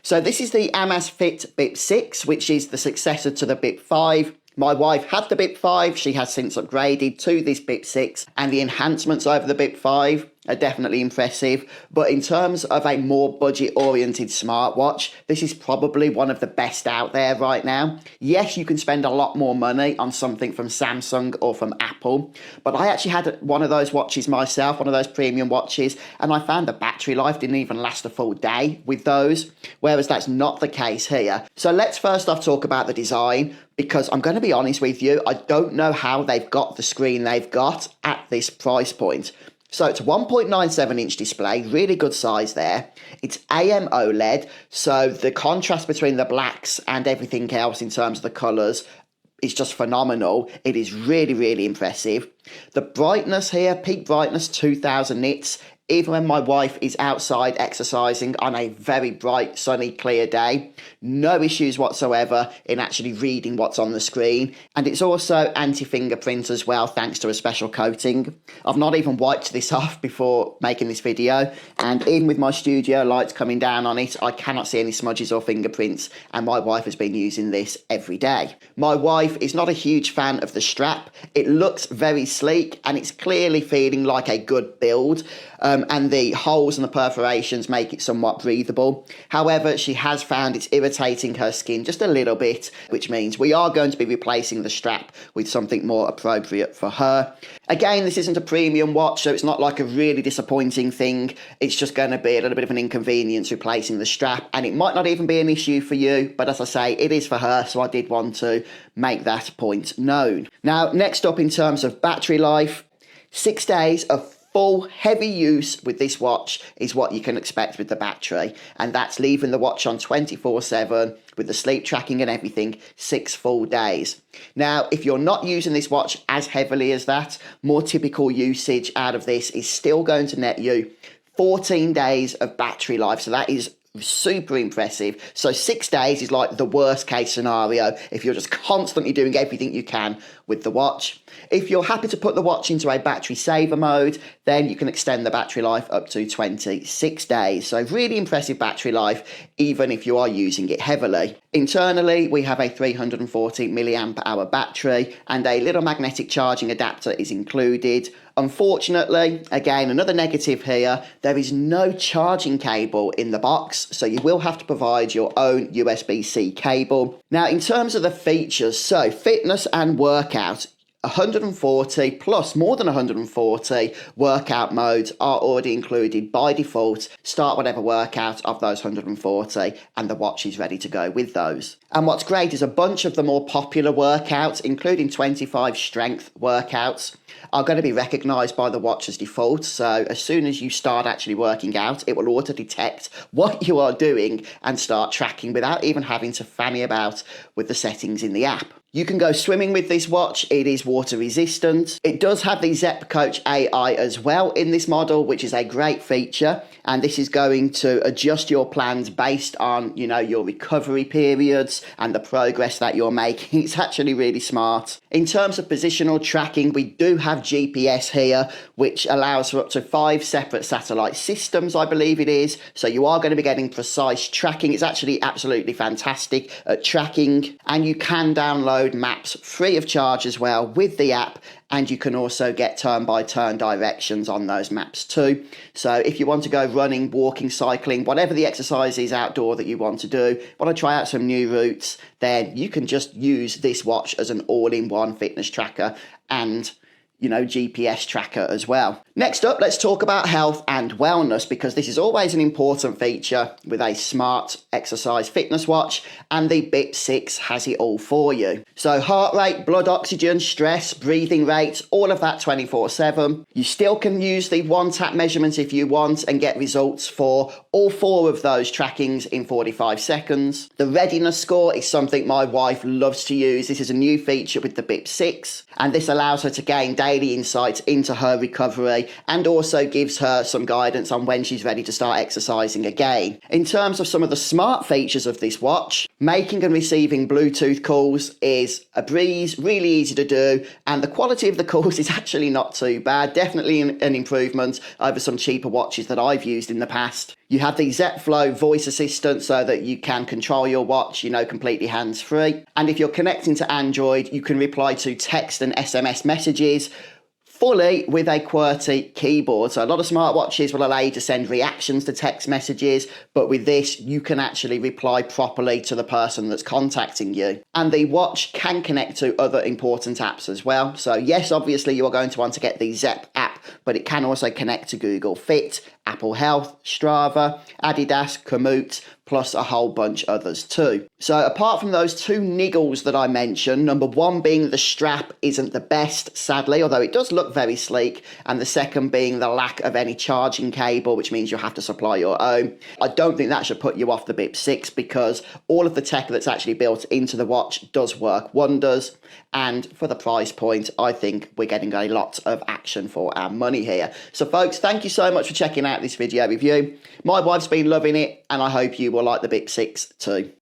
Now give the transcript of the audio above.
So this is the Amazfit Bip 6, which is the successor to the Bip 5. My wife had the Bip 5, she has since upgraded to this Bip 6, and the enhancements over the Bip 5 are definitely impressive. But in terms of a more budget-oriented smartwatch, this is probably one of the best out there right now. Yes, you can spend a lot more money on something from Samsung or from Apple, but I actually had one of those watches myself, one of those premium watches, and I found the battery life didn't even last a full day with those, whereas that's not the case here. So let's first off talk about the design, because I'm going to be honest with you, I don't know how they've got the screen they've got at this price point. So it's a 1.97 inch display, really good size there. It's AMOLED, so the contrast between the blacks and everything else in terms of the colours is just phenomenal. It is really, really impressive. The brightness here, peak brightness 2000 nits. Even when my wife is outside exercising on a very bright, sunny, clear day, no issues whatsoever in actually reading what's on the screen. And it's also anti-fingerprint as well, thanks to a special coating. I've not even wiped this off before making this video, and even with my studio lights coming down on it, I cannot see any smudges or fingerprints, and my wife has been using this every day. My wife is not a huge fan of the strap. It looks very sleek, and it's clearly feeling like a good build. And the holes and the perforations make it somewhat breathable. However, she has found it's irritating her skin just a little bit, which means we are going to be replacing the strap with something more appropriate for her. Again, this isn't a premium watch, so it's not like a really disappointing thing. It's just going to be a little bit of an inconvenience replacing the strap, and it might not even be an issue for you, but as I say, it is for her, so I did want to make that point known. Now, next up in terms of battery life, 6 days of full heavy use with this watch is what you can expect with the battery, and that's leaving the watch on 24/7 with the sleep tracking and everything, 6 full days. Now, if you're not using this watch as heavily as that, more typical usage out of this is still going to net you 14 days of battery life, so that is super impressive. So 6 days is like the worst case scenario if you're just constantly doing everything you can with the watch. If you're happy to put the watch into a battery saver mode, then you can extend the battery life up to 26 days. So really impressive battery life, even if you are using it heavily. Internally, we have a 340 milliamp hour battery, and a little magnetic charging adapter is included. Unfortunately, again, another negative here, there is no charging cable in the box, so you will have to provide your own USB-C cable. Now, in terms of the features, so fitness and workout, 140 plus more than 140 workout modes are already included by default. Start whatever workout of those 140 and the watch is ready to go with those. And what's great is a bunch of the more popular workouts, including 25 strength workouts, are going to be recognised by the watch as default. So as soon as you start actually working out, it will auto detect what you are doing and start tracking without even having to fanny about with the settings in the app. You can go swimming with this watch. It is water resistant. It does have the Zepp Coach AI as well in this model, which is a great feature. And this is going to adjust your plans based on, your recovery periods and the progress that you're making. It's actually really smart. In terms of positional tracking, we do have GPS here, which allows for up to 5 separate satellite systems, I believe it is. So you are going to be getting precise tracking. It's actually absolutely fantastic at tracking. And you can download maps free of charge as well with the app, and you can also get turn-by-turn directions on those maps too. So if you want to go running, walking, cycling, whatever the exercise is outdoor that you want to do, want to try out some new routes, then you can just use this watch as an all-in-one fitness tracker and GPS tracker as well. Next up, let's talk about health and wellness, because this is always an important feature with a smart exercise fitness watch, and the Bip 6 has it all for you. So heart rate, blood oxygen, stress, breathing rate, all of that 24/7. You still can use the one-tap measurements if you want and get results for all 4 of those trackings in 45 seconds. The readiness score is something my wife loves to use. This is a new feature with the Bip 6, and this allows her to gain daily insights into her recovery day, and also gives her some guidance on when she's ready to start exercising again. In terms of some of the smart features of this watch, making and receiving Bluetooth calls is a breeze, really easy to do, and the quality of the calls is actually not too bad. Definitely an improvement over some cheaper watches that I've used in the past. You have the Zepp Flow voice assistant so that you can control your watch, completely hands-free. And if you're connecting to Android, you can reply to text and SMS messages fully with a QWERTY keyboard. So a lot of smartwatches will allow you to send reactions to text messages, but with this, you can actually reply properly to the person that's contacting you. And the watch can connect to other important apps as well. So yes, obviously you are going to want to get the Zepp app, but it can also connect to Google Fit, Apple Health, Strava, Adidas, Komoot, plus a whole bunch others too. So apart from those two niggles that I mentioned, number one being the strap isn't the best, sadly, although it does look very sleek, and the second being the lack of any charging cable, which means you'll have to supply your own. I don't think that should put you off the Bip 6 because all of the tech that's actually built into the watch does work wonders, and for the price point, I think we're getting a lot of action for our money here. So folks, thank you so much for checking out this video review. My wife's been loving it, and I hope you will like the Bip 6 too.